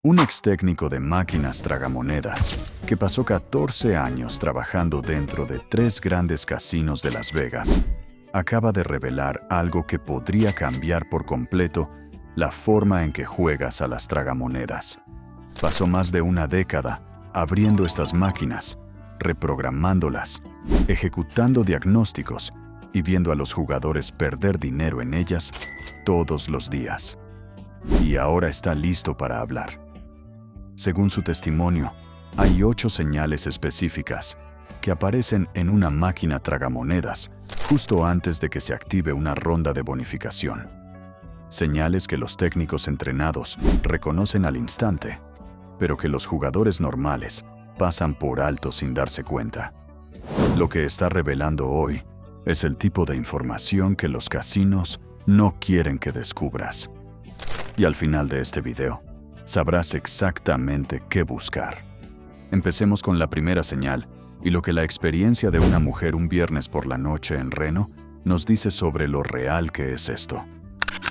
Un ex técnico de máquinas tragamonedas, que pasó 14 años trabajando dentro de 3 grandes casinos de Las Vegas, acaba de revelar algo que podría cambiar por completo la forma en que juegas a las tragamonedas. Pasó más de una década abriendo estas máquinas, reprogramándolas, ejecutando diagnósticos y viendo a los jugadores perder dinero en ellas todos los días. Y ahora está listo para hablar. Según su testimonio, hay 8 señales específicas que aparecen en una máquina tragamonedas justo antes de que se active una ronda de bonificación. Señales que los técnicos entrenados reconocen al instante, pero que los jugadores normales pasan por alto sin darse cuenta. Lo que está revelando hoy es el tipo de información que los casinos no quieren que descubras. Y al final de este video, sabrás exactamente qué buscar. Empecemos con la primera señal y lo que la experiencia de una mujer un viernes por la noche en Reno nos dice sobre lo real que es esto.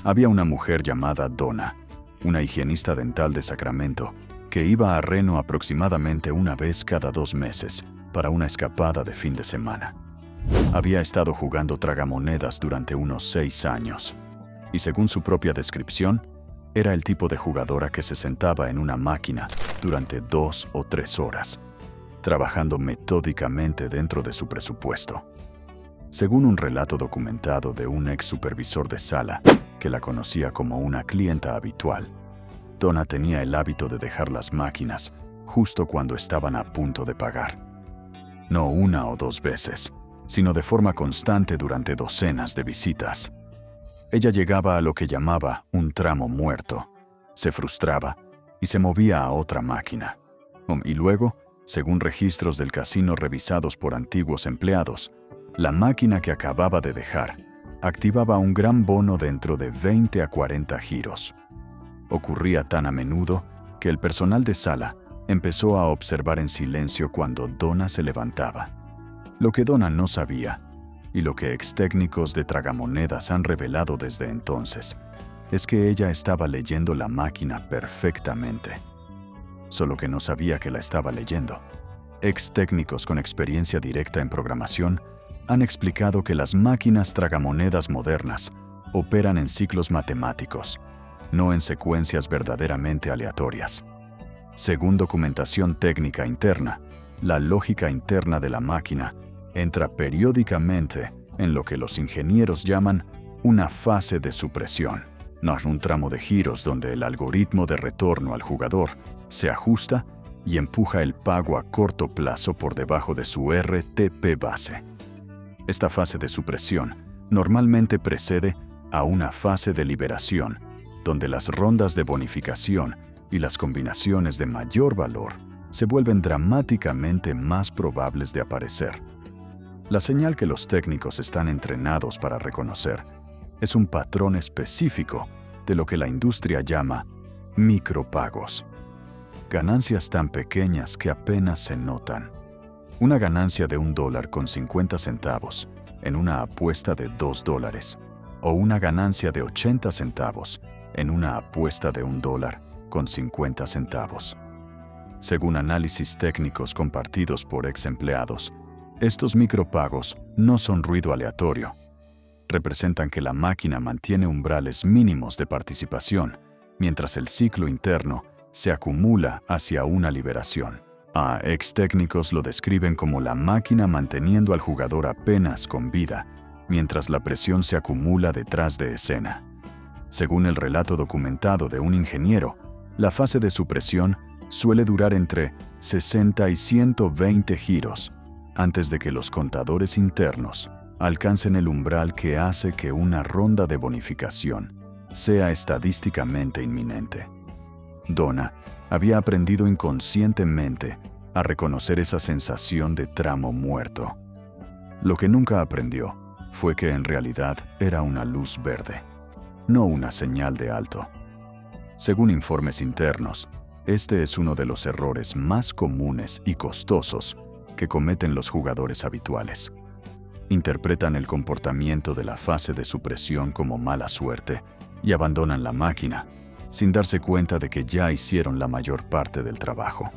Había una mujer llamada Donna, una higienista dental de Sacramento, que iba a Reno aproximadamente una vez cada 2 meses para una escapada de fin de semana. Había estado jugando tragamonedas durante unos 6 años, y según su propia descripción, era el tipo de jugadora que se sentaba en una máquina durante 2 o 3 horas, trabajando metódicamente dentro de su presupuesto. Según un relato documentado de un ex supervisor de sala que la conocía como una clienta habitual, Donna tenía el hábito de dejar las máquinas justo cuando estaban a punto de pagar. No 1 o 2 veces, sino de forma constante durante docenas de visitas. Ella llegaba a lo que llamaba un tramo muerto, se frustraba y se movía a otra máquina. Y luego, según registros del casino revisados por antiguos empleados, la máquina que acababa de dejar activaba un gran bono dentro de 20 a 40 giros. Ocurría tan a menudo que el personal de sala empezó a observar en silencio cuando Donna se levantaba. Lo que Donna no sabía, y lo que ex técnicos de tragamonedas han revelado desde entonces, es que ella estaba leyendo la máquina perfectamente. Solo que no sabía que la estaba leyendo. Ex técnicos con experiencia directa en programación han explicado que las máquinas tragamonedas modernas operan en ciclos matemáticos, no en secuencias verdaderamente aleatorias. Según documentación técnica interna, la lógica interna de la máquina entra periódicamente en lo que los ingenieros llaman una fase de supresión. No es un tramo de giros donde el algoritmo de retorno al jugador se ajusta y empuja el pago a corto plazo por debajo de su RTP base. Esta fase de supresión normalmente precede a una fase de liberación, donde las rondas de bonificación y las combinaciones de mayor valor se vuelven dramáticamente más probables de aparecer. La señal que los técnicos están entrenados para reconocer es un patrón específico de lo que la industria llama micropagos. Ganancias tan pequeñas que apenas se notan. Una ganancia de $1.50 en una apuesta de $2 o una ganancia de 80 centavos en una apuesta de $1.50. Según análisis técnicos compartidos por ex empleados, estos micropagos no son ruido aleatorio. Representan que la máquina mantiene umbrales mínimos de participación, mientras el ciclo interno se acumula hacia una liberación. Ex técnicos lo describen como la máquina manteniendo al jugador apenas con vida, mientras la presión se acumula detrás de escena. Según el relato documentado de un ingeniero, la fase de supresión suele durar entre 60 y 120 giros, antes de que los contadores internos alcancen el umbral que hace que una ronda de bonificación sea estadísticamente inminente. Donna había aprendido inconscientemente a reconocer esa sensación de tramo muerto. Lo que nunca aprendió fue que en realidad era una luz verde, no una señal de alto. Según informes internos, este es uno de los errores más comunes y costosos que cometen los jugadores habituales. Interpretan el comportamiento de la fase de supresión como mala suerte y abandonan la máquina, sin darse cuenta de que ya hicieron la mayor parte del trabajo.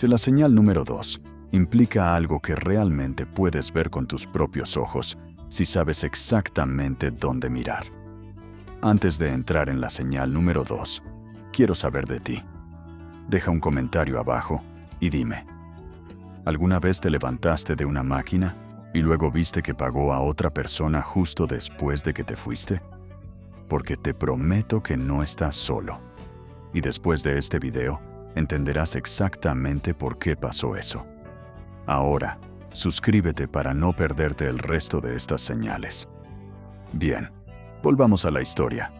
La señal número 2 implica algo que realmente puedes ver con tus propios ojos si sabes exactamente dónde mirar. Antes de entrar en la señal número 2, quiero saber de ti. Deja un comentario abajo y dime, ¿alguna vez te levantaste de una máquina y luego viste que pagó a otra persona justo después de que te fuiste? Porque te prometo que no estás solo. Y después de este video, entenderás exactamente por qué pasó eso. Ahora, suscríbete para no perderte el resto de estas señales. Bien, volvamos a la historia.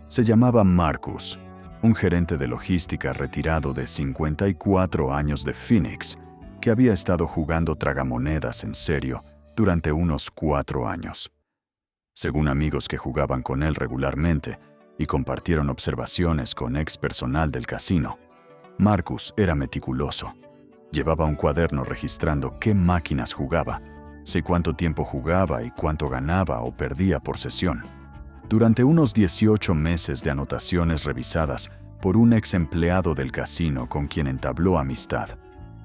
Se llamaba Marcus, un gerente de logística retirado de 54 años de Phoenix, que había estado jugando tragamonedas en serio durante unos 4 años. Según amigos que jugaban con él regularmente y compartieron observaciones con ex personal del casino, Marcus era meticuloso. Llevaba un cuaderno registrando qué máquinas jugaba, sé cuánto tiempo jugaba y cuánto ganaba o perdía por sesión. Durante unos 18 meses de anotaciones revisadas por un ex empleado del casino con quien entabló amistad,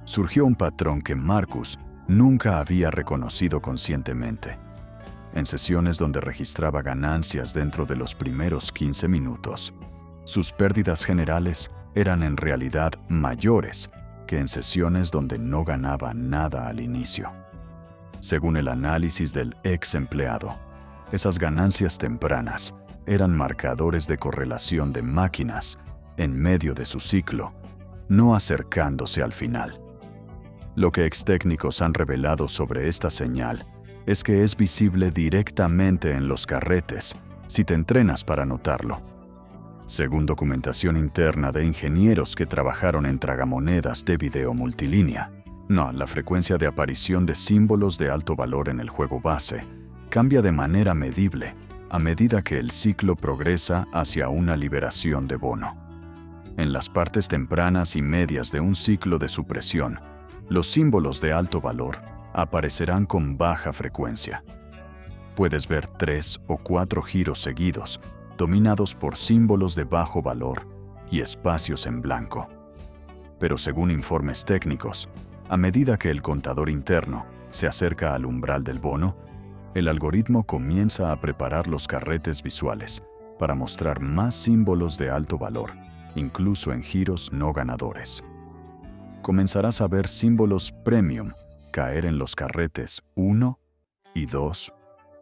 surgió un patrón que Marcus nunca había reconocido conscientemente. En sesiones donde registraba ganancias dentro de los primeros 15 minutos, sus pérdidas generales eran en realidad mayores que en sesiones donde no ganaba nada al inicio. Según el análisis del ex empleado, esas ganancias tempranas eran marcadores de correlación de máquinas en medio de su ciclo, no acercándose al final. Lo que ex técnicos han revelado sobre esta señal es que es visible directamente en los carretes si te entrenas para notarlo. Según documentación interna de ingenieros que trabajaron en tragamonedas de video multilínea, la frecuencia de aparición de símbolos de alto valor en el juego base cambia de manera medible a medida que el ciclo progresa hacia una liberación de bono. En las partes tempranas y medias de un ciclo de supresión, los símbolos de alto valor aparecerán con baja frecuencia. Puedes ver 3 o 4 giros seguidos, dominados por símbolos de bajo valor y espacios en blanco. Pero según informes técnicos, a medida que el contador interno se acerca al umbral del bono, el algoritmo comienza a preparar los carretes visuales para mostrar más símbolos de alto valor, incluso en giros no ganadores. Comenzarás a ver símbolos premium caer en los carretes 1 y 2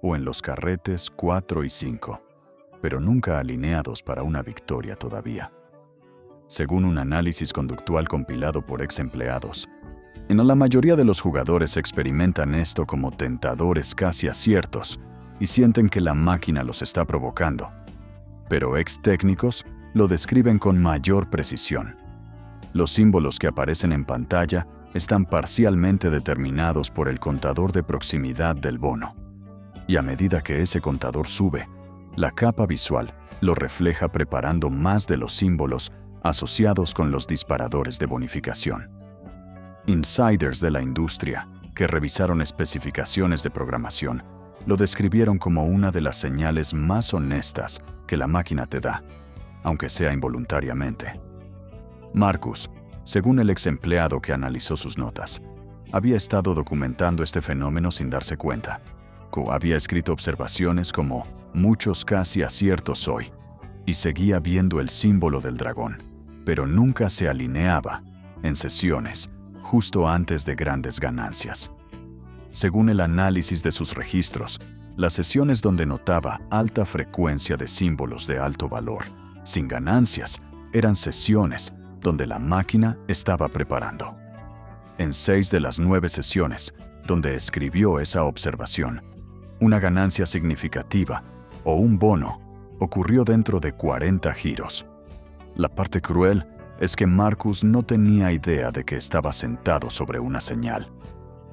o en los carretes 4 y 5, pero nunca alineados para una victoria todavía. Según un análisis conductual compilado por ex empleados, la mayoría de los jugadores experimentan esto como tentadores casi aciertos y sienten que la máquina los está provocando. Pero ex técnicos lo describen con mayor precisión. Los símbolos que aparecen en pantalla están parcialmente determinados por el contador de proximidad del bono. Y a medida que ese contador sube, la capa visual lo refleja preparando más de los símbolos asociados con los disparadores de bonificación. Insiders de la industria, que revisaron especificaciones de programación, lo describieron como una de las señales más honestas que la máquina te da, aunque sea involuntariamente. Marcus, según el ex empleado que analizó sus notas, había estado documentando este fenómeno sin darse cuenta. Había escrito observaciones como «muchos casi aciertos hoy» y seguía viendo el símbolo del dragón, pero nunca se alineaba en sesiones justo antes de grandes ganancias. Según el análisis de sus registros, las sesiones donde notaba alta frecuencia de símbolos de alto valor, sin ganancias, eran sesiones donde la máquina estaba preparando. En 6 de las 9 sesiones donde escribió esa observación, una ganancia significativa o un bono ocurrió dentro de 40 giros. La parte cruel es que Marcus no tenía idea de que estaba sentado sobre una señal.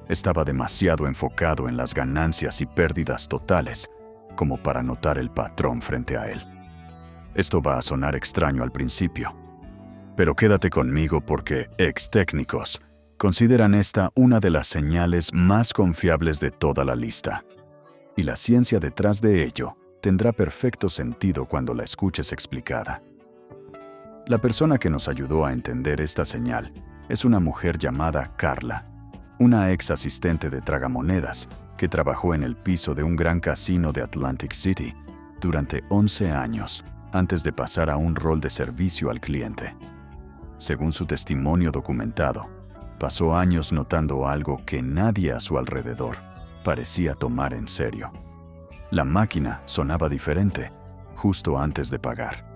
Estaba demasiado enfocado en las ganancias y pérdidas totales como para notar el patrón frente a él. Esto va a sonar extraño al principio, pero quédate conmigo porque ex técnicos consideran esta una de las señales más confiables de toda la lista. Y la ciencia detrás de ello tendrá perfecto sentido cuando la escuches explicada. La persona que nos ayudó a entender esta señal es una mujer llamada Carla, una ex asistente de tragamonedas que trabajó en el piso de un gran casino de Atlantic City durante 11 años antes de pasar a un rol de servicio al cliente. Según su testimonio documentado, pasó años notando algo que nadie a su alrededor parecía tomar en serio. La máquina sonaba diferente justo antes de pagar.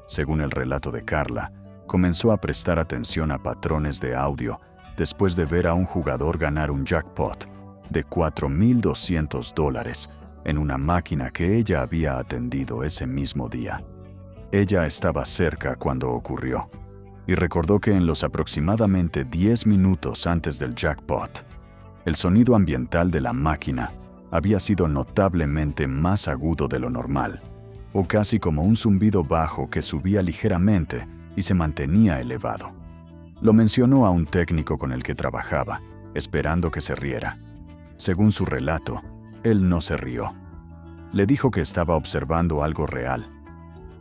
Según el relato de Carla, comenzó a prestar atención a patrones de audio después de ver a un jugador ganar un jackpot de $4,200 en una máquina que ella había atendido ese mismo día. Ella estaba cerca cuando ocurrió y recordó que en los aproximadamente 10 minutos antes del jackpot, el sonido ambiental de la máquina había sido notablemente más agudo de lo normal, o casi como un zumbido bajo que subía ligeramente y se mantenía elevado. Lo mencionó a un técnico con el que trabajaba, esperando que se riera. Según su relato, él no se rió. Le dijo que estaba observando algo real.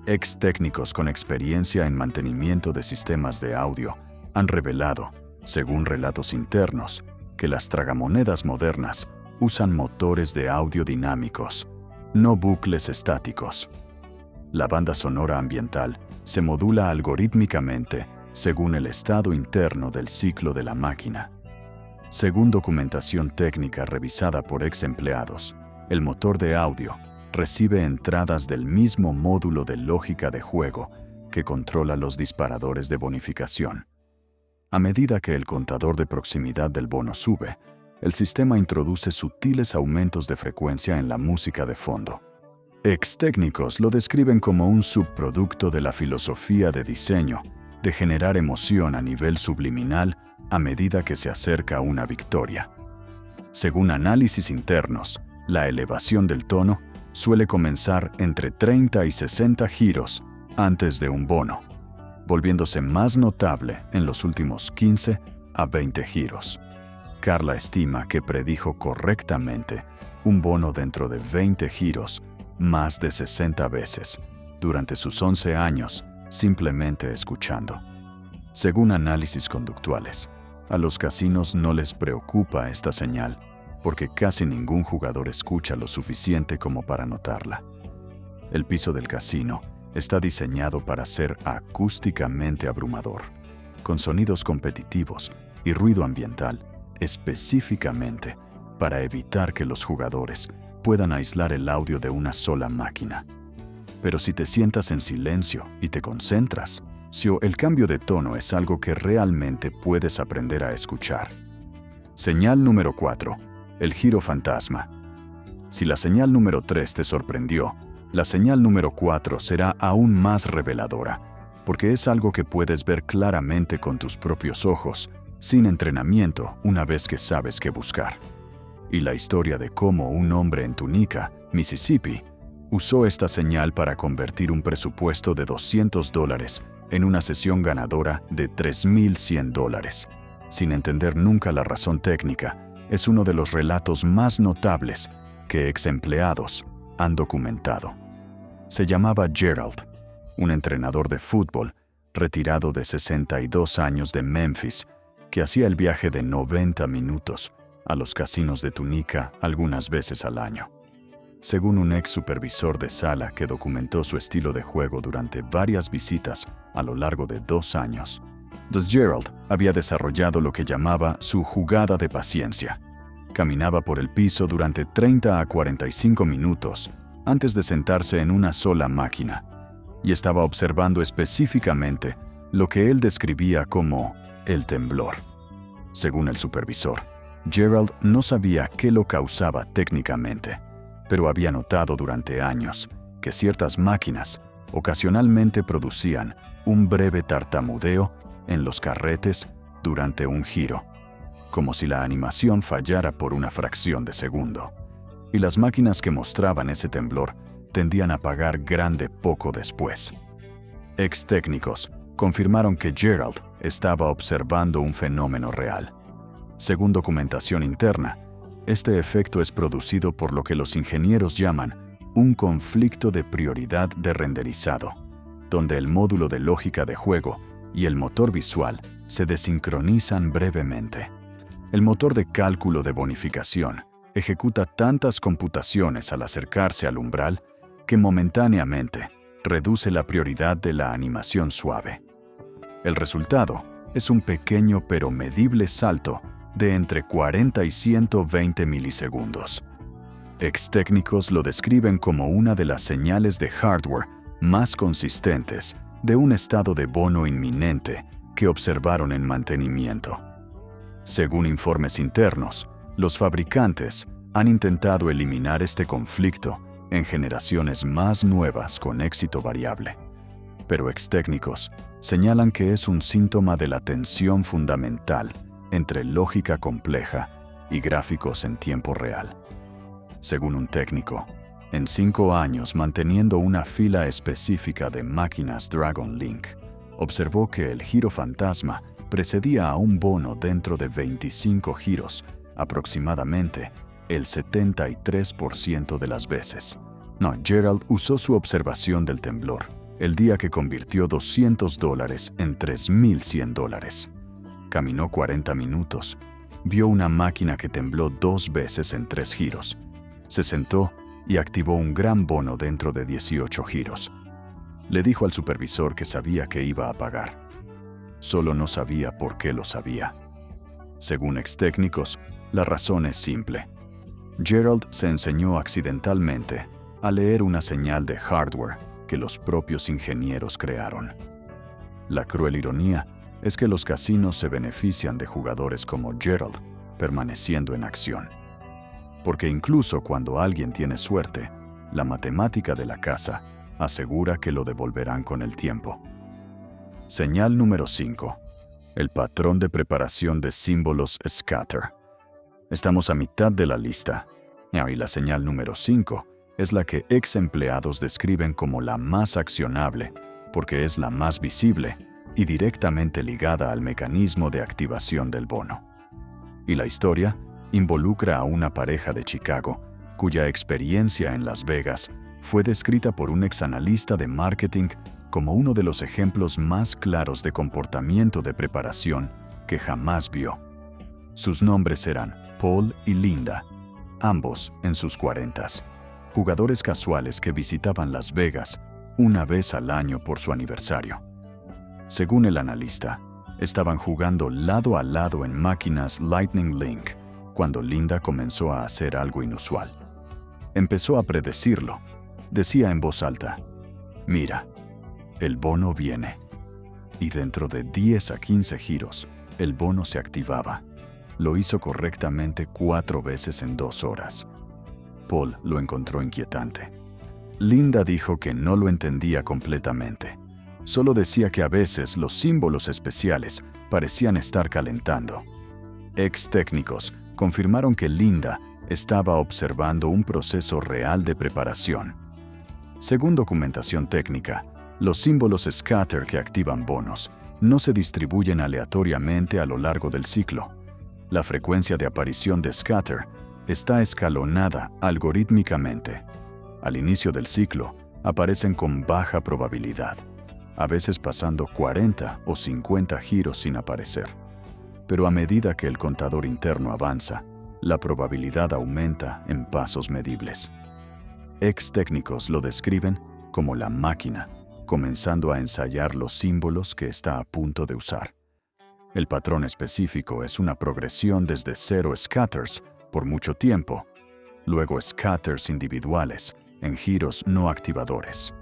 Ex técnicos con experiencia en mantenimiento de sistemas de audio han revelado, según relatos internos, que las tragamonedas modernas usan motores de audio dinámicos, no bucles estáticos. La banda sonora ambiental se modula algorítmicamente según el estado interno del ciclo de la máquina. Según documentación técnica revisada por ex empleados, el motor de audio recibe entradas del mismo módulo de lógica de juego que controla los disparadores de bonificación. A medida que el contador de proximidad del bono sube, el sistema introduce sutiles aumentos de frecuencia en la música de fondo. Ex técnicos lo describen como un subproducto de la filosofía de diseño de generar emoción a nivel subliminal a medida que se acerca una victoria. Según análisis internos, la elevación del tono suele comenzar entre 30 y 60 giros antes de un bono, volviéndose más notable en los últimos 15 a 20 giros. Carla estima que predijo correctamente un bono dentro de 20 giros más de 60 veces durante sus 11 años simplemente escuchando. Según análisis conductuales, a los casinos no les preocupa esta señal porque casi ningún jugador escucha lo suficiente como para notarla. El piso del casino está diseñado para ser acústicamente abrumador, con sonidos competitivos y ruido ambiental, específicamente para evitar que los jugadores puedan aislar el audio de una sola máquina. Pero si te sientas en silencio y te concentras, el cambio de tono es algo que realmente puedes aprender a escuchar. Señal número 4. El giro fantasma. Si la señal número 3 te sorprendió, la señal número 4 será aún más reveladora, porque es algo que puedes ver claramente con tus propios ojos, sin entrenamiento una vez que sabes qué buscar. Y la historia de cómo un hombre en Tunica, Mississippi, usó esta señal para convertir un presupuesto de $200 en una sesión ganadora de $3,100, sin entender nunca la razón técnica, es uno de los relatos más notables que ex empleados han documentado. Se llamaba Gerald, un entrenador de fútbol retirado de 62 años de Memphis, que hacía el viaje de 90 minutos a los casinos de Tunica algunas veces al año. Según un ex supervisor de sala que documentó su estilo de juego durante varias visitas a lo largo de 2 años, Gerald había desarrollado lo que llamaba su jugada de paciencia. Caminaba por el piso durante 30 a 45 minutos antes de sentarse en una sola máquina, y estaba observando específicamente lo que él describía como el temblor. Según el supervisor, Gerald no sabía qué lo causaba técnicamente, pero había notado durante años que ciertas máquinas ocasionalmente producían un breve tartamudeo en los carretes durante un giro, como si la animación fallara por una fracción de segundo, y las máquinas que mostraban ese temblor tendían a pagar grande poco después. Ex técnicos confirmaron que Gerald estaba observando un fenómeno real. Según documentación interna, este efecto es producido por lo que los ingenieros llaman un conflicto de prioridad de renderizado, donde el módulo de lógica de juego y el motor visual se desincronizan brevemente. El motor de cálculo de bonificación ejecuta tantas computaciones al acercarse al umbral que momentáneamente reduce la prioridad de la animación suave. El resultado es un pequeño pero medible salto de entre 40 y 120 milisegundos. Ex-técnicos lo describen como una de las señales de hardware más consistentes de un estado de bono inminente que observaron en mantenimiento. Según informes internos, los fabricantes han intentado eliminar este conflicto en generaciones más nuevas con éxito variable. Pero ex-técnicos señalan que es un síntoma de la tensión fundamental entre lógica compleja y gráficos en tiempo real. Según un técnico, en 5 años manteniendo una fila específica de máquinas Dragon Link, observó que el giro fantasma precedía a un bono dentro de 25 giros, aproximadamente el 73% de las veces. Gerald usó su observación del temblor el día que convirtió $200 en $3,100. Caminó 40 minutos, vio una máquina que tembló 2 veces en 3 giros. Se sentó y activó un gran bono dentro de 18 giros. Le dijo al supervisor que sabía que iba a pagar. Solo no sabía por qué lo sabía. Según ex-técnicos, la razón es simple. Gerald se enseñó accidentalmente a leer una señal de hardware que los propios ingenieros crearon. La cruel ironía es que los casinos se benefician de jugadores como Gerald permaneciendo en acción. Porque incluso cuando alguien tiene suerte, la matemática de la casa asegura que lo devolverán con el tiempo. Señal número 5. El patrón de preparación de símbolos scatter. Estamos a mitad de la lista. Y la señal número 5 es la que ex empleados describen como la más accionable, porque es la más visible y directamente ligada al mecanismo de activación del bono. Y la historia involucra a una pareja de Chicago, cuya experiencia en Las Vegas fue descrita por un exanalista de marketing como uno de los ejemplos más claros de comportamiento de preparación que jamás vio. Sus nombres eran Paul y Linda, ambos en sus 40s, jugadores casuales que visitaban Las Vegas una vez al año por su aniversario. Según el analista, estaban jugando lado a lado en máquinas Lightning Link cuando Linda comenzó a hacer algo inusual. Empezó a predecirlo. Decía en voz alta, «Mira, el bono viene». Y dentro de 10 a 15 giros, el bono se activaba. Lo hizo correctamente 4 veces en 2 horas. Paul lo encontró inquietante. Linda dijo que no lo entendía completamente. Solo decía que a veces los símbolos especiales parecían estar calentando. Ex-técnicos confirmaron que Linda estaba observando un proceso real de preparación. Según documentación técnica, los símbolos scatter que activan bonos no se distribuyen aleatoriamente a lo largo del ciclo. La frecuencia de aparición de scatter está escalonada algorítmicamente. Al inicio del ciclo, aparecen con baja probabilidad, a veces pasando 40 o 50 giros sin aparecer. Pero a medida que el contador interno avanza, la probabilidad aumenta en pasos medibles. Ex-técnicos lo describen como la máquina, comenzando a ensayar los símbolos que está a punto de usar. El patrón específico es una progresión desde 0 scatters por mucho tiempo, luego scatters individuales en giros no activadores,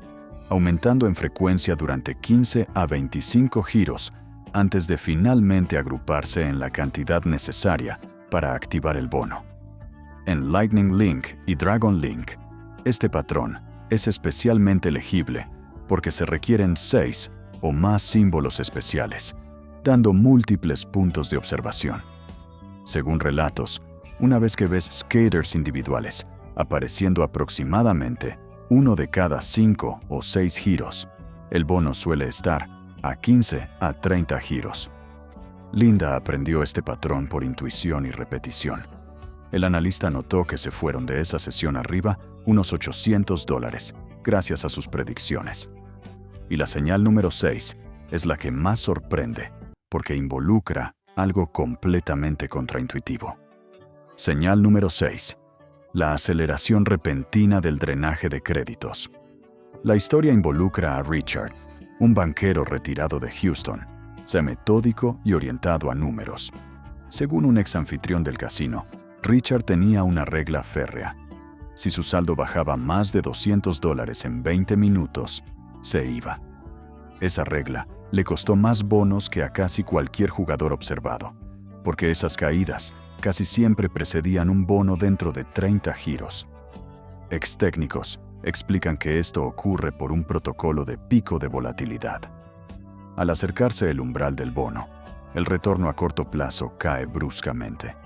aumentando en frecuencia durante 15 a 25 giros antes de finalmente agruparse en la cantidad necesaria para activar el bono. En Lightning Link y Dragon Link, este patrón es especialmente legible porque se requieren 6 o más símbolos especiales, dando múltiples puntos de observación. Según relatos, una vez que ves skaters individuales apareciendo aproximadamente 1 de cada 5 o 6 giros, el bono suele estar a 15 a 30 giros. Linda aprendió este patrón por intuición y repetición. El analista notó que se fueron de esa sesión arriba unos $800 gracias a sus predicciones. Y la señal número 6 es la que más sorprende, porque involucra algo completamente contraintuitivo. Señal número 6. La aceleración repentina del drenaje de créditos. La historia involucra a Richard, un banquero retirado de Houston, sea metódico y orientado a números. Según un ex anfitrión del casino, Richard tenía una regla férrea. Si su saldo bajaba más de $200 en 20 minutos, se iba. Esa regla le costó más bonos que a casi cualquier jugador observado, porque esas caídas casi siempre precedían un bono dentro de 30 giros. Ex técnicos explican que esto ocurre por un protocolo de pico de volatilidad. Al acercarse el umbral del bono, el retorno a corto plazo cae bruscamente.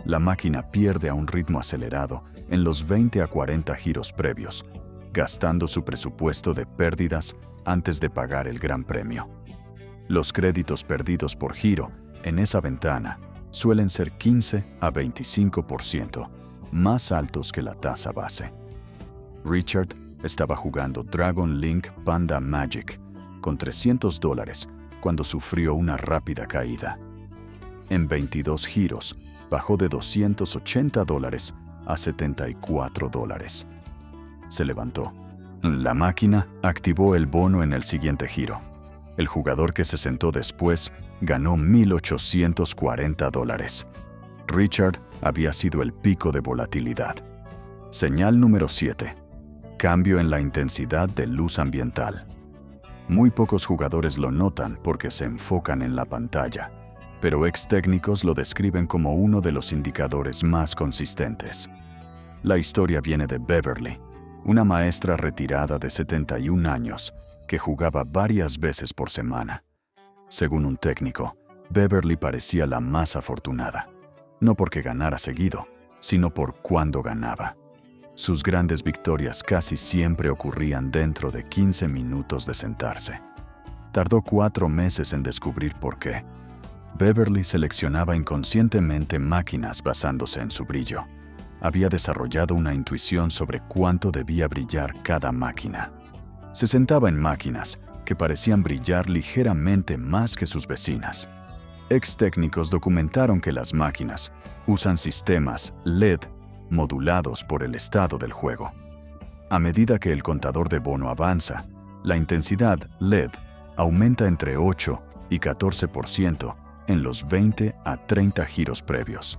La máquina pierde a un ritmo acelerado en los 20 a 40 giros previos, gastando su presupuesto de pérdidas antes de pagar el gran premio. Los créditos perdidos por giro en esa ventana suelen ser 15 a 25%, más altos que la tasa base. Richard estaba jugando Dragon Link Panda Magic con $300 cuando sufrió una rápida caída. En 22 giros, bajó de $280 a $74. Se levantó. La máquina activó el bono en el siguiente giro. El jugador que se sentó después ganó $1,840. Richard había sido el pico de volatilidad. Señal número 7. Cambio en la intensidad de luz ambiental. Muy pocos jugadores lo notan porque se enfocan en la pantalla, pero ex técnicos lo describen como uno de los indicadores más consistentes. La historia viene de Beverly, una maestra retirada de 71 años que jugaba varias veces por semana. Según un técnico, Beverly parecía la más afortunada, no porque ganara seguido, sino por cuándo ganaba. Sus grandes victorias casi siempre ocurrían dentro de 15 minutos de sentarse. Tardó 4 meses en descubrir por qué. Beverly seleccionaba inconscientemente máquinas basándose en su brillo. Había desarrollado una intuición sobre cuánto debía brillar cada máquina. Se sentaba en máquinas que parecían brillar ligeramente más que sus vecinas. Ex técnicos documentaron que las máquinas usan sistemas LED modulados por el estado del juego. A medida que el contador de bono avanza, la intensidad LED aumenta entre 8 y 14% en los 20 a 30 giros previos.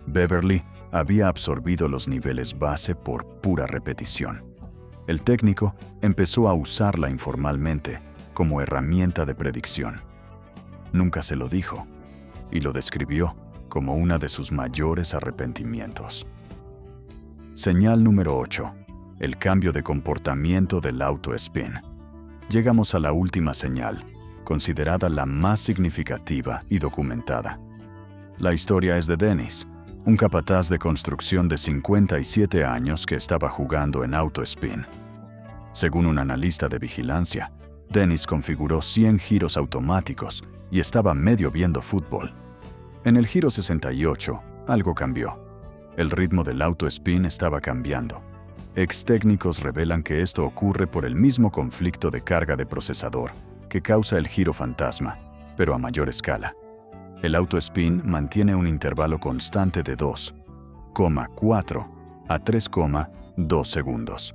Beverly había absorbido los niveles base por pura repetición. El técnico empezó a usarla informalmente como herramienta de predicción. Nunca se lo dijo, y lo describió como una de sus mayores arrepentimientos. Señal número 8. El cambio de comportamiento del auto-spin. Llegamos a la última señal, considerada la más significativa y documentada. La historia es de Dennis, un capataz de construcción de 57 años que estaba jugando en auto-spin. Según un analista de vigilancia, Dennis configuró 100 giros automáticos y estaba medio viendo fútbol. En el giro 68, algo cambió. El ritmo del auto-spin estaba cambiando. Ex técnicos revelan que esto ocurre por el mismo conflicto de carga de procesador que causa el giro fantasma, pero a mayor escala. El auto-spin mantiene un intervalo constante de 2,4 a 3,2 segundos.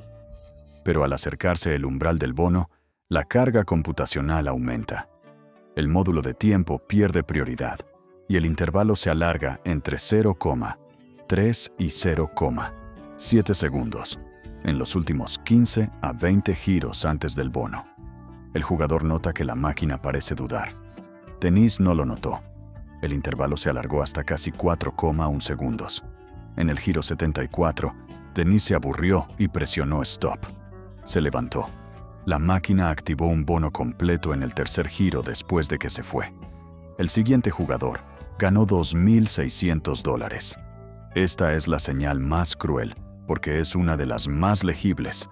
Pero al acercarse el umbral del bono, la carga computacional aumenta. El módulo de tiempo pierde prioridad y el intervalo se alarga entre 0,3 y 0,7 segundos, en los últimos 15 a 20 giros antes del bono. El jugador nota que la máquina parece dudar. Dennis no lo notó. El intervalo se alargó hasta casi 4,1 segundos. En el giro 74, Dennis se aburrió y presionó stop. Se levantó. La máquina activó un bono completo en el tercer giro después de que se fue. El siguiente jugador ganó $2,600. Esta es la señal más cruel, porque es una de las más legibles,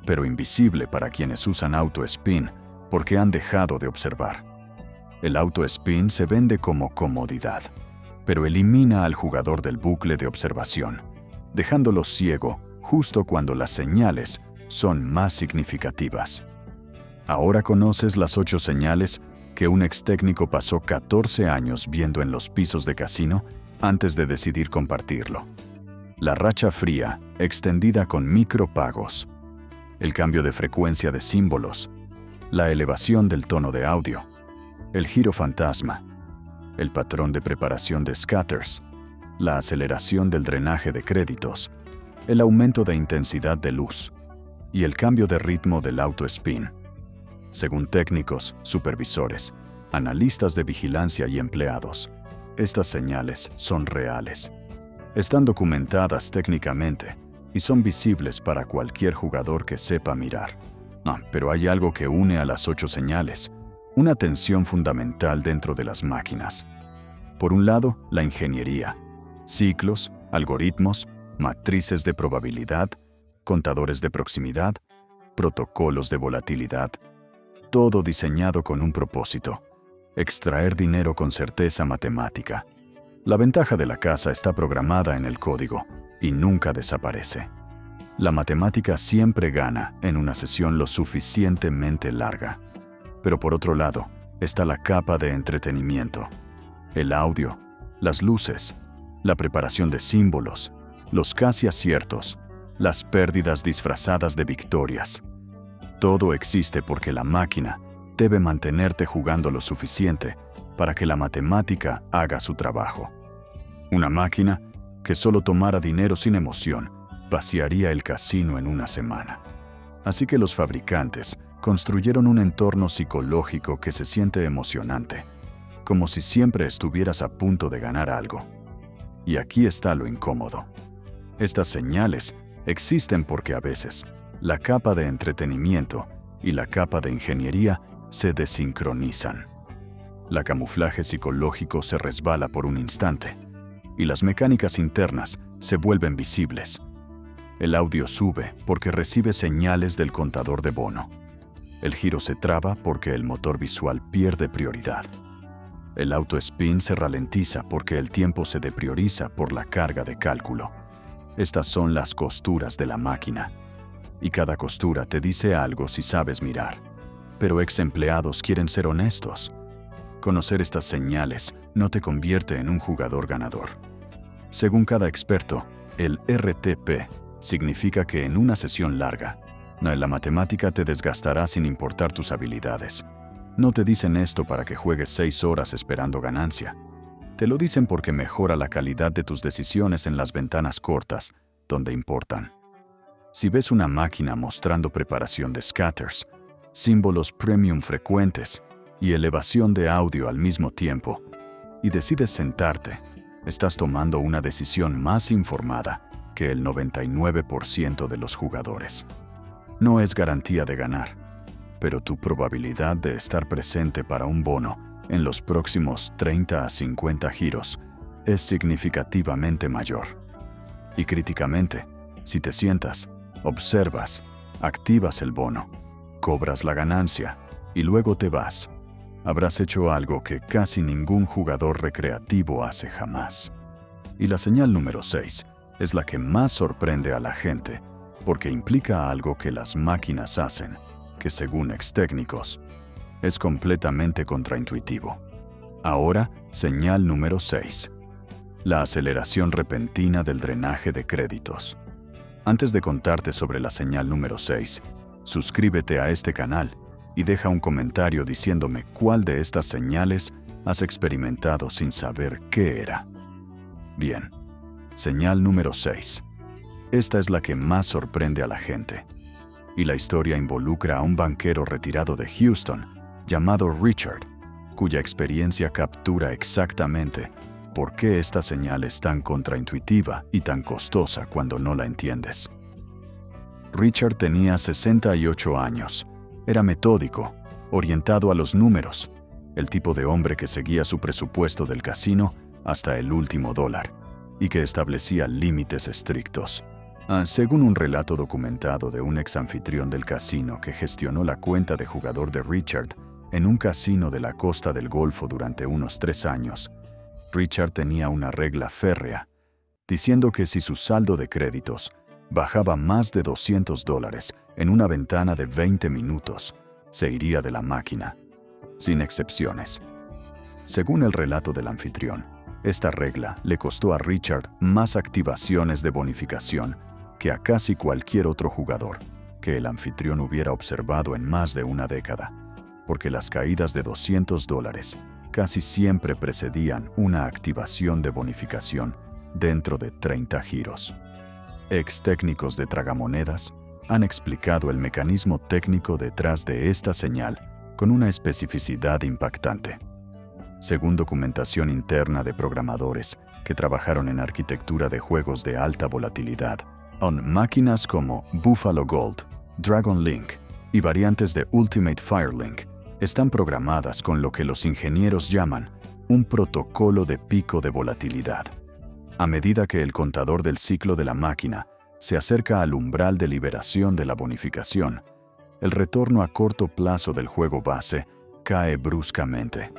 pero invisible para quienes usan auto-spin, porque han dejado de observar. El auto-spin se vende como comodidad, pero elimina al jugador del bucle de observación, dejándolo ciego justo cuando las señales son más significativas. Ahora conoces las 8 señales que un ex técnico pasó 14 años viendo en los pisos de casino antes de decidir compartirlo. La racha fría, extendida con micropagos. El cambio de frecuencia de símbolos. La elevación del tono de audio. El giro fantasma. El patrón de preparación de scatters. La aceleración del drenaje de créditos. El aumento de intensidad de luz. Y el cambio de ritmo del auto-spin. Según técnicos, supervisores, analistas de vigilancia y empleados, estas señales son reales. Están documentadas técnicamente y son visibles para cualquier jugador que sepa mirar. Pero hay algo que une a las 8 señales, una tensión fundamental dentro de las máquinas. Por un lado, la ingeniería, ciclos, algoritmos, matrices de probabilidad, contadores de proximidad, protocolos de volatilidad, todo diseñado con un propósito: extraer dinero con certeza matemática. La ventaja de la casa está programada en el código y nunca desaparece. La matemática siempre gana en una sesión lo suficientemente larga. Pero por otro lado, está la capa de entretenimiento. El audio, las luces, la preparación de símbolos, los casi aciertos, las pérdidas disfrazadas de victorias. Todo existe porque la máquina debe mantenerte jugando lo suficiente para que la matemática haga su trabajo. Una máquina que solo tomara dinero sin emoción vaciaría el casino en una semana. Así que los fabricantes construyeron un entorno psicológico que se siente emocionante, como si siempre estuvieras a punto de ganar algo. Y aquí está lo incómodo. Estas señales existen porque a veces la capa de entretenimiento y la capa de ingeniería se desincronizan. La camuflaje psicológico se resbala por un instante y las mecánicas internas se vuelven visibles. El audio sube porque recibe señales del contador de bono. El giro se traba porque el motor visual pierde prioridad. El auto-spin se ralentiza porque el tiempo se deprioriza por la carga de cálculo. Estas son las costuras de la máquina. Y cada costura te dice algo si sabes mirar. Pero ex empleados quieren ser honestos. Conocer estas señales no te convierte en un jugador ganador. Según cada experto, el RTP significa que en una sesión larga, la matemática te desgastará sin importar tus habilidades. No te dicen esto para que juegues 6 horas esperando ganancia. Te lo dicen porque mejora la calidad de tus decisiones en las ventanas cortas, donde importan. Si ves una máquina mostrando preparación de scatters, símbolos premium frecuentes y elevación de audio al mismo tiempo, y decides sentarte, estás tomando una decisión más informada que el 99% de los jugadores. No es garantía de ganar, pero tu probabilidad de estar presente para un bono en los próximos 30 a 50 giros es significativamente mayor. Y críticamente, si te sientas, observas, activas el bono, cobras la ganancia y luego te vas, habrás hecho algo que casi ningún jugador recreativo hace jamás. Y la señal número 6 es la que más sorprende a la gente, porque implica algo que las máquinas hacen, que según ex técnicos, es completamente contraintuitivo. Ahora, señal número 6. La aceleración repentina del drenaje de créditos. Antes de contarte sobre la señal número 6, suscríbete a este canal y deja un comentario diciéndome cuál de estas señales has experimentado sin saber qué era. Bien, señal número 6. Esta es la que más sorprende a la gente. Y la historia involucra a un banquero retirado de Houston, llamado Richard, cuya experiencia captura exactamente por qué esta señal es tan contraintuitiva y tan costosa cuando no la entiendes. Richard tenía 68 años. Era metódico, orientado a los números, el tipo de hombre que seguía su presupuesto del casino hasta el último dólar y que establecía límites estrictos. Según un relato documentado de un ex anfitrión del casino que gestionó la cuenta de jugador de Richard en un casino de la costa del Golfo durante unos 3 años, Richard tenía una regla férrea, diciendo que si su saldo de créditos bajaba más de $200 en una ventana de 20 minutos, se iría de la máquina, sin excepciones. Según el relato del anfitrión, esta regla le costó a Richard más activaciones de bonificación que a casi cualquier otro jugador que el anfitrión hubiera observado en más de una década, porque las caídas de $200 casi siempre precedían una activación de bonificación dentro de 30 giros. Ex técnicos de tragamonedas han explicado el mecanismo técnico detrás de esta señal con una especificidad impactante. Según documentación interna de programadores que trabajaron en arquitectura de juegos de alta volatilidad, en máquinas como Buffalo Gold, Dragon Link y variantes de Ultimate Firelink, están programadas con lo que los ingenieros llaman un protocolo de pico de volatilidad. A medida que el contador del ciclo de la máquina se acerca al umbral de liberación de la bonificación, el retorno a corto plazo del juego base cae bruscamente.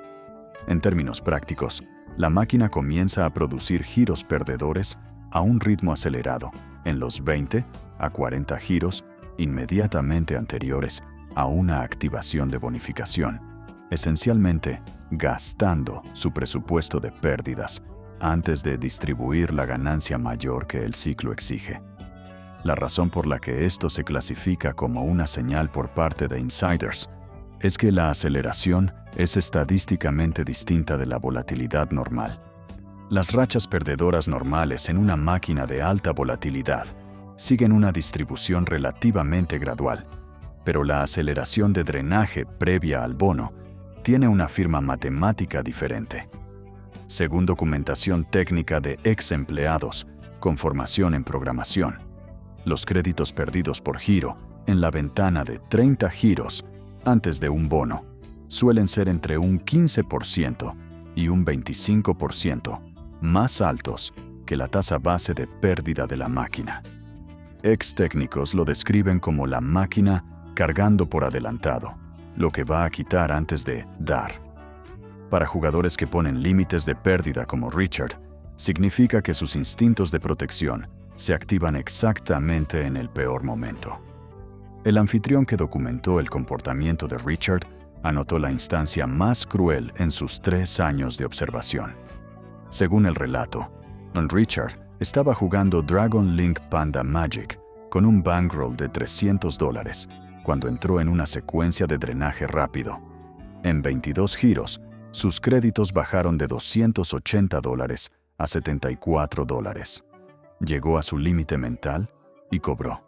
En términos prácticos, la máquina comienza a producir giros perdedores a un ritmo acelerado, en los 20 a 40 giros inmediatamente anteriores a una activación de bonificación, esencialmente gastando su presupuesto de pérdidas antes de distribuir la ganancia mayor que el ciclo exige. La razón por la que esto se clasifica como una señal por parte de insiders es que la aceleración es estadísticamente distinta de la volatilidad normal. Las rachas perdedoras normales en una máquina de alta volatilidad siguen una distribución relativamente gradual, pero la aceleración de drenaje previa al bono tiene una firma matemática diferente. Según documentación técnica de ex empleados con formación en programación, los créditos perdidos por giro en la ventana de 30 giros antes de un bono suelen ser entre un 15% y un 25% más altos que la tasa base de pérdida de la máquina. Ex técnicos lo describen como la máquina cargando por adelantado, lo que va a quitar antes de dar. Para jugadores que ponen límites de pérdida como Richard, significa que sus instintos de protección se activan exactamente en el peor momento. El anfitrión que documentó el comportamiento de Richard anotó la instancia más cruel en sus 3 años de observación. Según el relato, Richard estaba jugando Dragon Link Panda Magic con un bankroll de $300 cuando entró en una secuencia de drenaje rápido. En 22 giros, sus créditos bajaron de $280 a $74. Llegó a su límite mental y cobró.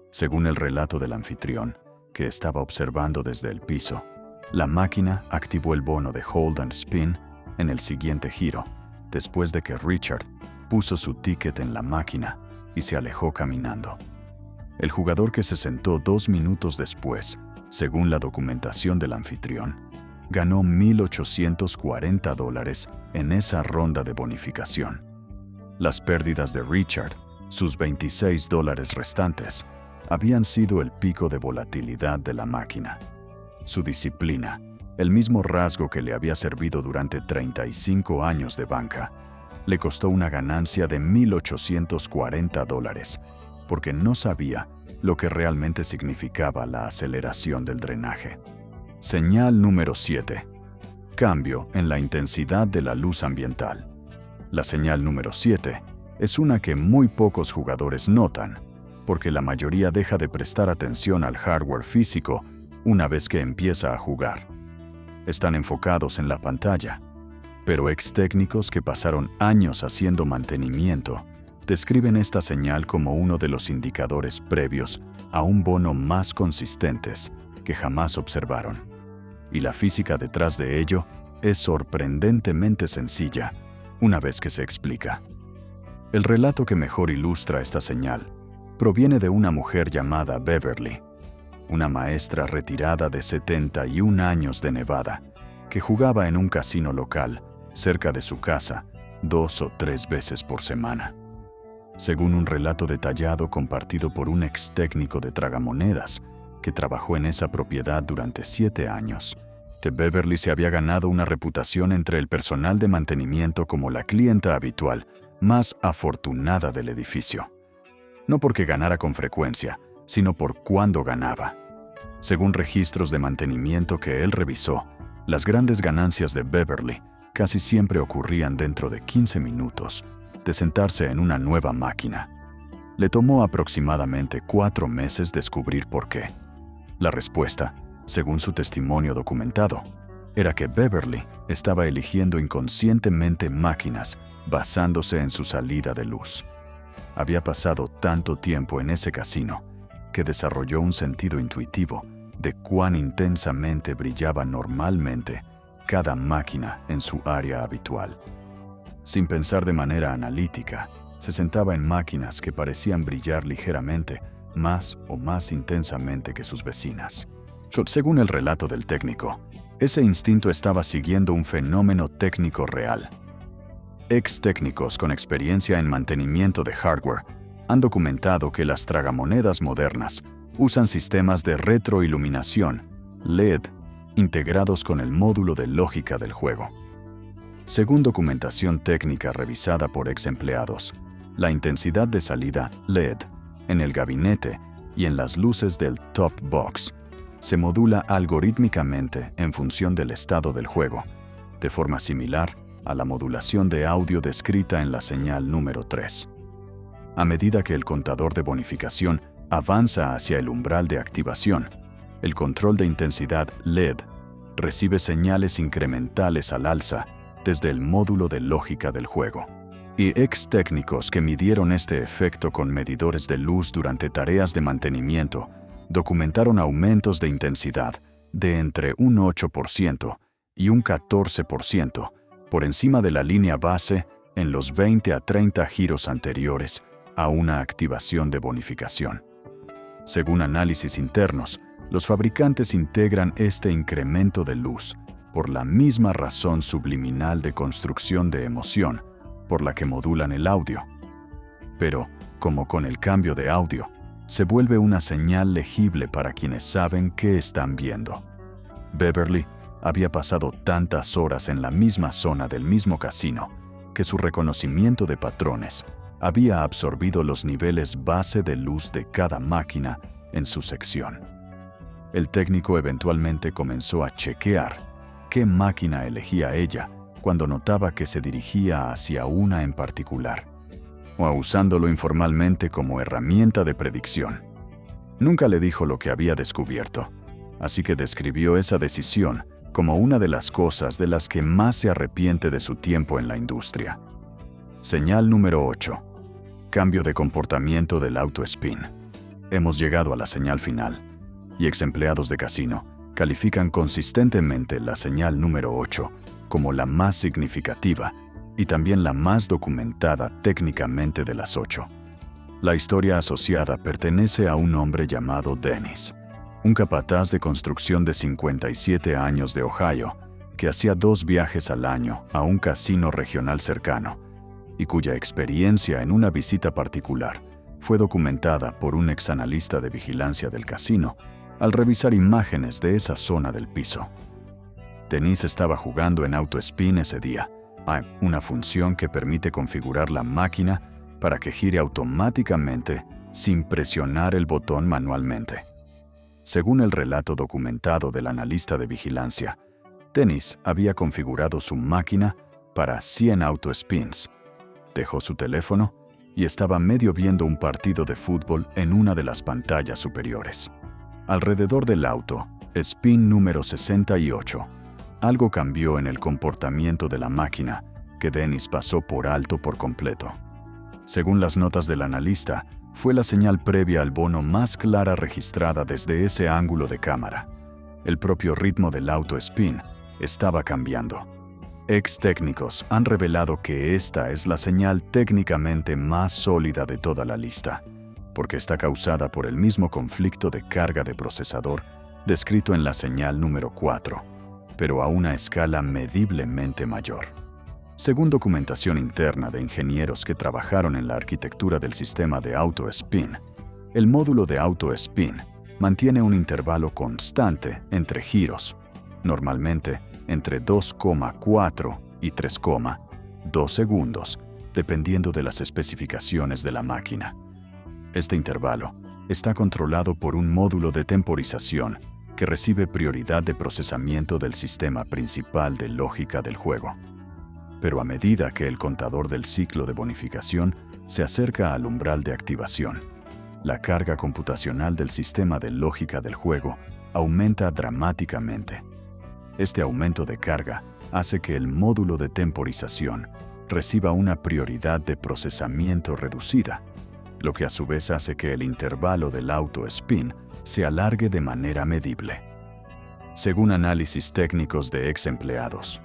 Según el relato del anfitrión, que estaba observando desde el piso, la máquina activó el bono de Hold and Spin en el siguiente giro, después de que Richard puso su ticket en la máquina y se alejó caminando. El jugador que se sentó 2 minutos después, según la documentación del anfitrión, ganó $1,840 en esa ronda de bonificación. Las pérdidas de Richard, sus $26 restantes, habían sido el pico de volatilidad de la máquina. Su disciplina, el mismo rasgo que le había servido durante 35 años de banca, le costó una ganancia de $1,840 porque no sabía lo que realmente significaba la aceleración del drenaje. Señal número 7. Cambio en la intensidad de la luz ambiental. La señal número 7 es una que muy pocos jugadores notan, porque la mayoría deja de prestar atención al hardware físico una vez que empieza a jugar. Están enfocados en la pantalla, pero ex técnicos que pasaron años haciendo mantenimiento describen esta señal como uno de los indicadores previos a un bono más consistentes que jamás observaron. Y la física detrás de ello es sorprendentemente sencilla una vez que se explica. El relato que mejor ilustra esta señal proviene de una mujer llamada Beverly, una maestra retirada de 71 años de Nevada, que jugaba en un casino local cerca de su casa 2 o 3 veces por semana. Según un relato detallado compartido por un ex técnico de tragamonedas que trabajó en esa propiedad durante 7 años, Beverly se había ganado una reputación entre el personal de mantenimiento como la clienta habitual más afortunada del edificio. No porque ganara con frecuencia, sino por cuándo ganaba. Según registros de mantenimiento que él revisó, las grandes ganancias de Beverly casi siempre ocurrían dentro de 15 minutos de sentarse en una nueva máquina. Le tomó aproximadamente 4 meses descubrir por qué. La respuesta, según su testimonio documentado, era que Beverly estaba eligiendo inconscientemente máquinas basándose en su salida de luz. Había pasado tanto tiempo en ese casino que desarrolló un sentido intuitivo de cuán intensamente brillaba normalmente cada máquina en su área habitual. Sin pensar de manera analítica, se sentaba en máquinas que parecían brillar ligeramente más o más intensamente que sus vecinas. Según el relato del técnico, ese instinto estaba siguiendo un fenómeno técnico real. Ex técnicos con experiencia en mantenimiento de hardware han documentado que las tragamonedas modernas usan sistemas de retroiluminación, LED, integrados con el módulo de lógica del juego. Según documentación técnica revisada por ex empleados, la intensidad de salida LED en el gabinete y en las luces del top box se modula algorítmicamente en función del estado del juego, de forma similar a la modulación de audio descrita en la señal número 3. A medida que el contador de bonificación avanza hacia el umbral de activación, el control de intensidad LED recibe señales incrementales al alza desde el módulo de lógica del juego. Y ex técnicos que midieron este efecto con medidores de luz durante tareas de mantenimiento documentaron aumentos de intensidad de entre un 8% y un 14% por encima de la línea base en los 20 a 30 giros anteriores a una activación de bonificación. Según análisis internos, los fabricantes integran este incremento de luz por la misma razón subliminal de construcción de emoción por la que modulan el audio. Pero, como con el cambio de audio, se vuelve una señal legible para quienes saben qué están viendo. Beverly había pasado tantas horas en la misma zona del mismo casino que su reconocimiento de patrones había absorbido los niveles base de luz de cada máquina en su sección. El técnico eventualmente comenzó a chequear qué máquina elegía ella cuando notaba que se dirigía hacia una en particular, o usándolo informalmente como herramienta de predicción. Nunca le dijo lo que había descubierto, así que describió esa decisión como una de las cosas de las que más se arrepiente de su tiempo en la industria. Señal número 8. Cambio de comportamiento del auto spin. Hemos llegado a la señal final, y ex empleados de casino califican consistentemente la señal número 8 como la más significativa y también la más documentada técnicamente de las 8. La historia asociada pertenece a un hombre llamado Dennis, un capataz de construcción de 57 años de Ohio, que hacía 2 viajes al año a un casino regional cercano, y cuya experiencia en una visita particular fue documentada por un exanalista de vigilancia del casino al revisar imágenes de esa zona del piso. Dennis estaba jugando en auto spin ese día, una función que permite configurar la máquina para que gire automáticamente sin presionar el botón manualmente. Según el relato documentado del analista de vigilancia, Dennis había configurado su máquina para 100 auto spins. Dejó su teléfono y estaba medio viendo un partido de fútbol en una de las pantallas superiores. Alrededor del auto, spin número 68, algo cambió en el comportamiento de la máquina que Dennis pasó por alto por completo. Según las notas del analista, fue la señal previa al bono más clara registrada desde ese ángulo de cámara. El propio ritmo del auto spin estaba cambiando. Ex técnicos han revelado que esta es la señal técnicamente más sólida de toda la lista, porque está causada por el mismo conflicto de carga de procesador descrito en la señal número 4, pero a una escala mediblemente mayor. Según documentación interna de ingenieros que trabajaron en la arquitectura del sistema de auto spin, el módulo de auto spin mantiene un intervalo constante entre giros, normalmente entre 2,4 y 3,2 segundos, dependiendo de las especificaciones de la máquina. Este intervalo está controlado por un módulo de temporización que recibe prioridad de procesamiento del sistema principal de lógica del juego. Pero a medida que el contador del ciclo de bonificación se acerca al umbral de activación, la carga computacional del sistema de lógica del juego aumenta dramáticamente. Este aumento de carga hace que el módulo de temporización reciba una prioridad de procesamiento reducida, lo que a su vez hace que el intervalo del auto-spin se alargue de manera medible. Según análisis técnicos de ex empleados,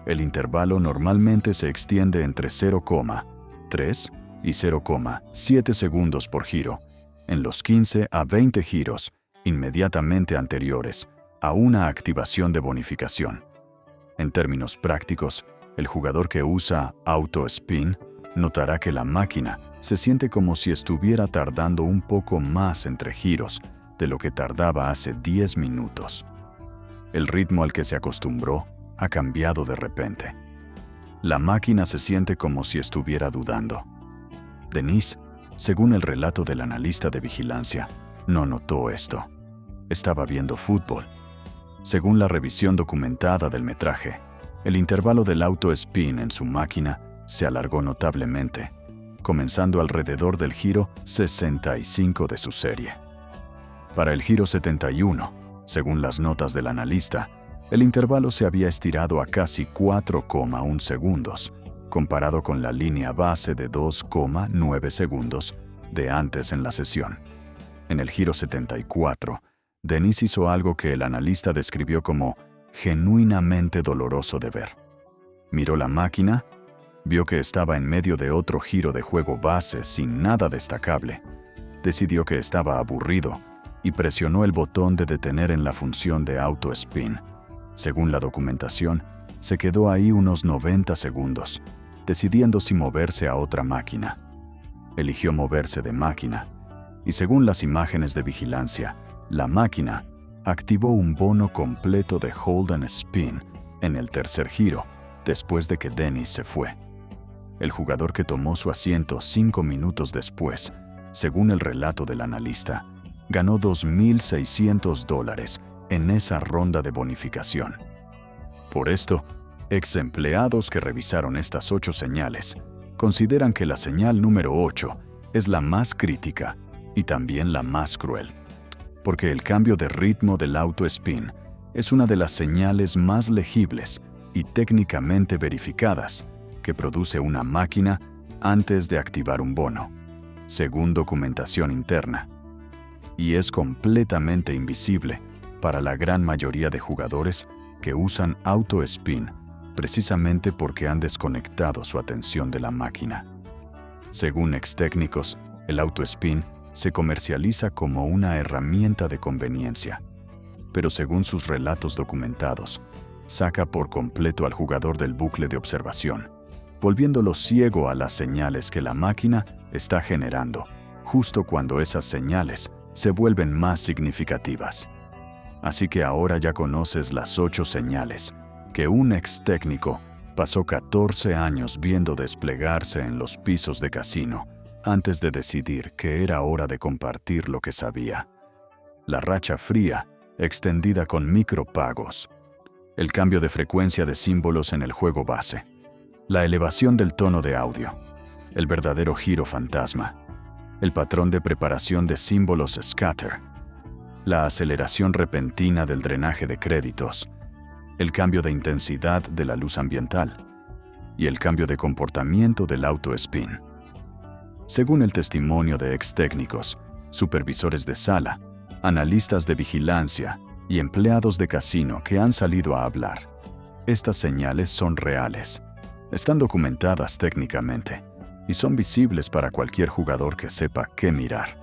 el intervalo normalmente se extiende entre 0,3 y 0,7 segundos por giro, en los 15 a 20 giros inmediatamente anteriores a una activación de bonificación. En términos prácticos, el jugador que usa auto-spin notará que la máquina se siente como si estuviera tardando un poco más entre giros de lo que tardaba hace 10 minutos. El ritmo al que se acostumbró ha cambiado de repente. La máquina se siente como si estuviera dudando. Denise, según el relato del analista de vigilancia, no notó esto. Estaba viendo fútbol. Según la revisión documentada del metraje, el intervalo del auto-spin en su máquina se alargó notablemente, comenzando alrededor del giro 65 de su serie. Para el giro 71, según las notas del analista, el intervalo se había estirado a casi 4,1 segundos, comparado con la línea base de 2,9 segundos de antes en la sesión. En el giro 74, Denise hizo algo que el analista describió como genuinamente doloroso de ver. Miró la máquina, vio que estaba en medio de otro giro de juego base sin nada destacable, decidió que estaba aburrido y presionó el botón de detener en la función de auto-spin. Según la documentación, se quedó ahí unos 90 segundos, decidiendo si moverse a otra máquina. Eligió moverse de máquina, y según las imágenes de vigilancia, la máquina activó un bono completo de hold and spin en el tercer giro, después de que Dennis se fue. El jugador que tomó su asiento 5 minutos después, según el relato del analista, ganó $2,600 en esa ronda de bonificación. Por esto, ex empleados que revisaron estas 8 señales consideran que la señal número 8 es la más crítica y también la más cruel, porque el cambio de ritmo del auto-spin es una de las señales más legibles y técnicamente verificadas que produce una máquina antes de activar un bono, según documentación interna, y es completamente invisible para la gran mayoría de jugadores que usan auto-spin precisamente porque han desconectado su atención de la máquina. Según ex técnicos, el auto-spin se comercializa como una herramienta de conveniencia, pero según sus relatos documentados, saca por completo al jugador del bucle de observación, volviéndolo ciego a las señales que la máquina está generando, justo cuando esas señales se vuelven más significativas. Así que ahora ya conoces las 8 señales que un ex técnico pasó 14 años viendo desplegarse en los pisos de casino antes de decidir que era hora de compartir lo que sabía. La racha fría, extendida con micropagos. El cambio de frecuencia de símbolos en el juego base. La elevación del tono de audio. El verdadero giro fantasma. El patrón de preparación de símbolos scatter. La aceleración repentina del drenaje de créditos. El cambio de intensidad de la luz ambiental. Y el cambio de comportamiento del auto-spin. Según el testimonio de ex técnicos, supervisores de sala, analistas de vigilancia y empleados de casino que han salido a hablar, estas señales son reales, están documentadas técnicamente y son visibles para cualquier jugador que sepa qué mirar.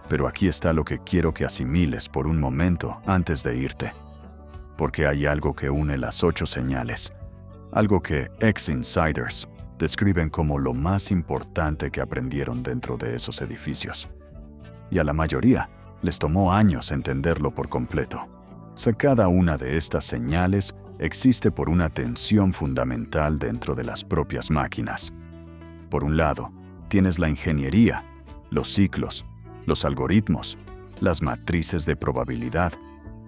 Pero aquí está lo que quiero que asimiles por un momento antes de irte, porque hay algo que une las 8 señales, algo que ex-insiders describen como lo más importante que aprendieron dentro de esos edificios. Y a la mayoría les tomó años entenderlo por completo. Cada una de estas señales existe por una tensión fundamental dentro de las propias máquinas. Por un lado, tienes la ingeniería, los ciclos, los algoritmos, las matrices de probabilidad,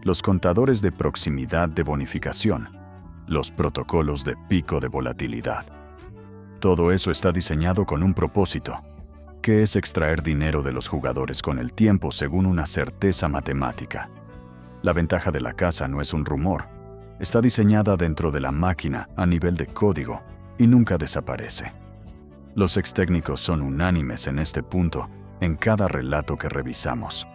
los contadores de proximidad de bonificación, los protocolos de pico de volatilidad. Todo eso está diseñado con un propósito, que es extraer dinero de los jugadores con el tiempo según una certeza matemática. La ventaja de la casa no es un rumor, está diseñada dentro de la máquina a nivel de código y nunca desaparece. Los ex técnicos son unánimes en este punto en cada relato que revisamos.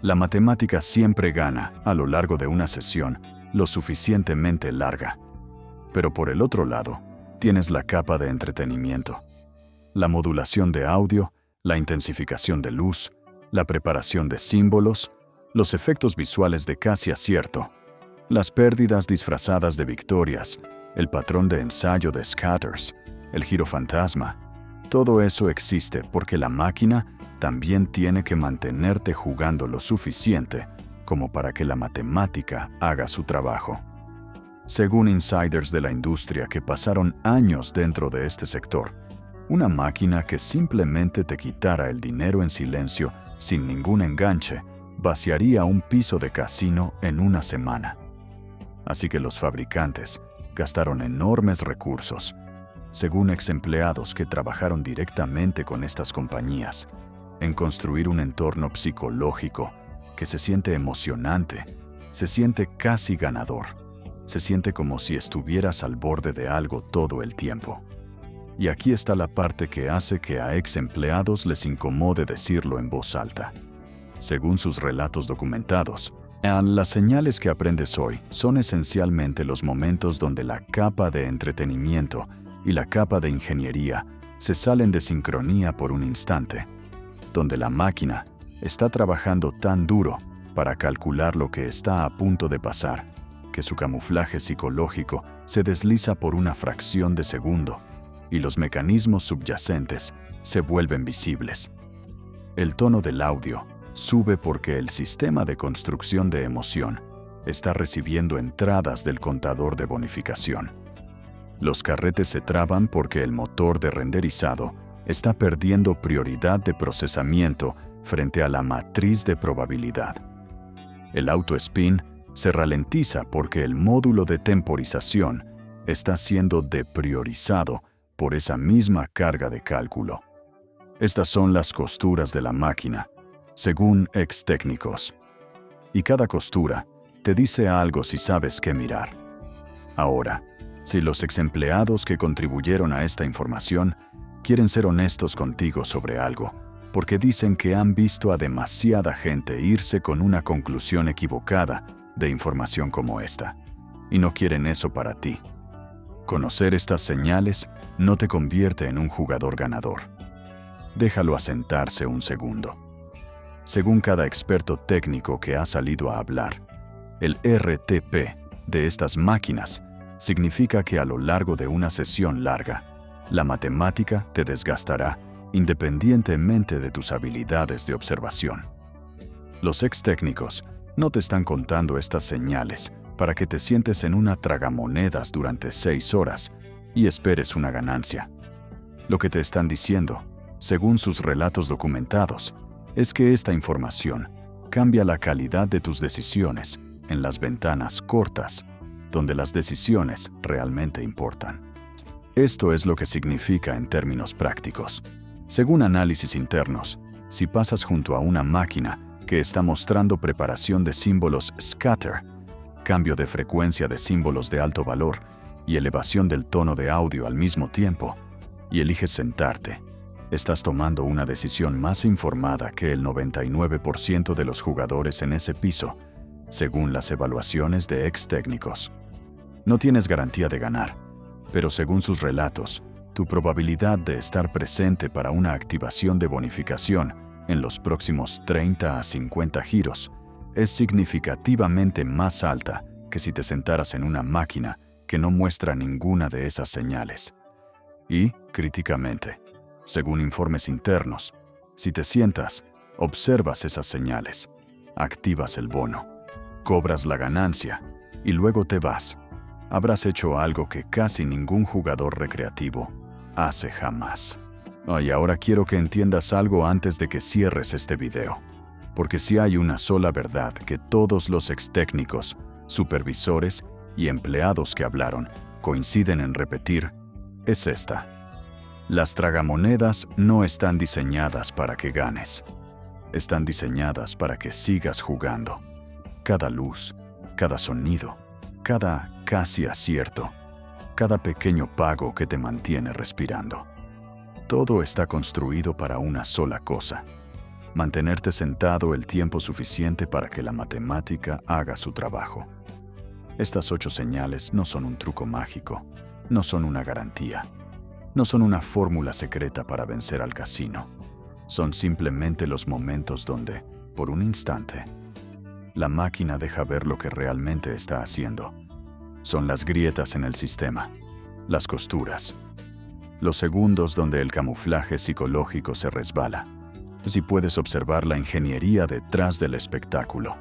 La matemática siempre gana a lo largo de una sesión lo suficientemente larga. Pero por el otro lado, tienes la capa de entretenimiento. La modulación de audio, la intensificación de luz, la preparación de símbolos, los efectos visuales de casi acierto, las pérdidas disfrazadas de victorias, el patrón de ensayo de scatters, el giro fantasma. Todo eso existe porque la máquina también tiene que mantenerte jugando lo suficiente como para que la matemática haga su trabajo. Según insiders de la industria que pasaron años dentro de este sector, una máquina que simplemente te quitara el dinero en silencio sin ningún enganche vaciaría un piso de casino en una semana. Así que los fabricantes gastaron enormes recursos, según ex empleados que trabajaron directamente con estas compañías, en construir un entorno psicológico que se siente emocionante, se siente casi ganador, se siente como si estuvieras al borde de algo todo el tiempo. Y aquí está la parte que hace que a ex empleados les incomode decirlo en voz alta. Según sus relatos documentados, las señales que aprendes hoy son esencialmente los momentos donde la capa de entretenimiento y la capa de ingeniería se salen de sincronía por un instante, donde la máquina está trabajando tan duro para calcular lo que está a punto de pasar, que su camuflaje psicológico se desliza por una fracción de segundo y los mecanismos subyacentes se vuelven visibles. El tono del audio sube porque el sistema de construcción de emoción está recibiendo entradas del contador de bonificación. Los carretes se traban porque el motor de renderizado está perdiendo prioridad de procesamiento frente a la matriz de probabilidad. El auto-spin se ralentiza porque el módulo de temporización está siendo depriorizado por esa misma carga de cálculo. Estas son las costuras de la máquina, según ex técnicos. Y cada costura te dice algo si sabes qué mirar. Ahora, si los ex empleados que contribuyeron a esta información quieren ser honestos contigo sobre algo, porque dicen que han visto a demasiada gente irse con una conclusión equivocada de información como esta, y no quieren eso para ti. Conocer estas señales no te convierte en un jugador ganador. Déjalo asentarse un segundo. Según cada experto técnico que ha salido a hablar, el RTP de estas máquinas significa que a lo largo de una sesión larga, la matemática te desgastará independientemente de tus habilidades de observación. Los ex técnicos no te están contando estas señales para que te sientes en una tragamonedas durante 6 horas y esperes una ganancia. Lo que te están diciendo, según sus relatos documentados, es que esta información cambia la calidad de tus decisiones en las ventanas cortas, donde las decisiones realmente importan. Esto es lo que significa en términos prácticos. Según análisis internos, si pasas junto a una máquina que está mostrando preparación de símbolos scatter, cambio de frecuencia de símbolos de alto valor y elevación del tono de audio al mismo tiempo, y eliges sentarte, estás tomando una decisión más informada que el 99% de los jugadores en ese piso, según las evaluaciones de ex técnicos. No tienes garantía de ganar, pero según sus relatos, tu probabilidad de estar presente para una activación de bonificación en los próximos 30 a 50 giros es significativamente más alta que si te sentaras en una máquina que no muestra ninguna de esas señales. Y, críticamente, según informes internos, si te sientas, observas esas señales, activas el bono, cobras la ganancia y luego te vas. Habrás hecho algo que casi ningún jugador recreativo hace jamás. Y ahora quiero que entiendas algo antes de que cierres este video. Porque si hay una sola verdad que todos los ex-técnicos, supervisores y empleados que hablaron coinciden en repetir, es esta. Las tragamonedas no están diseñadas para que ganes. Están diseñadas para que sigas jugando. Cada luz, cada sonido, cada casi acierto, cada pequeño pago que te mantiene respirando. Todo está construido para una sola cosa: mantenerte sentado el tiempo suficiente para que la matemática haga su trabajo. Estas 8 señales no son un truco mágico, no son una garantía, no son una fórmula secreta para vencer al casino. Son simplemente los momentos donde, por un instante, la máquina deja ver lo que realmente está haciendo. Son las grietas en el sistema, las costuras, los segundos donde el camuflaje psicológico se resbala. Si puedes observar la ingeniería detrás del espectáculo.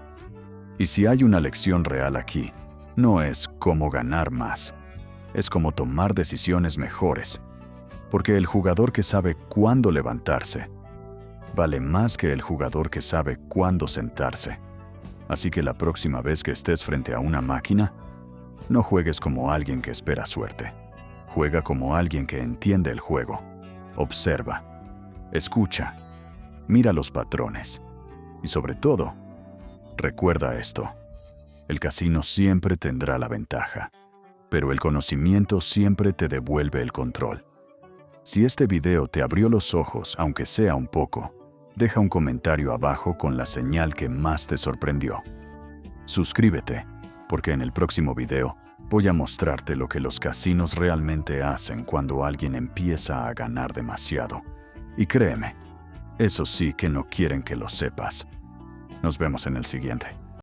Y si hay una lección real aquí, no es cómo ganar más, es cómo tomar decisiones mejores. Porque el jugador que sabe cuándo levantarse vale más que el jugador que sabe cuándo sentarse. Así que la próxima vez que estés frente a una máquina, no juegues como alguien que espera suerte. Juega como alguien que entiende el juego. Observa, escucha, mira los patrones. Y sobre todo, recuerda esto: el casino siempre tendrá la ventaja, pero el conocimiento siempre te devuelve el control. Si este video te abrió los ojos, aunque sea un poco, deja un comentario abajo con la señal que más te sorprendió. Suscríbete, porque en el próximo video voy a mostrarte lo que los casinos realmente hacen cuando alguien empieza a ganar demasiado. Y créeme, eso sí que no quieren que lo sepas. Nos vemos en el siguiente.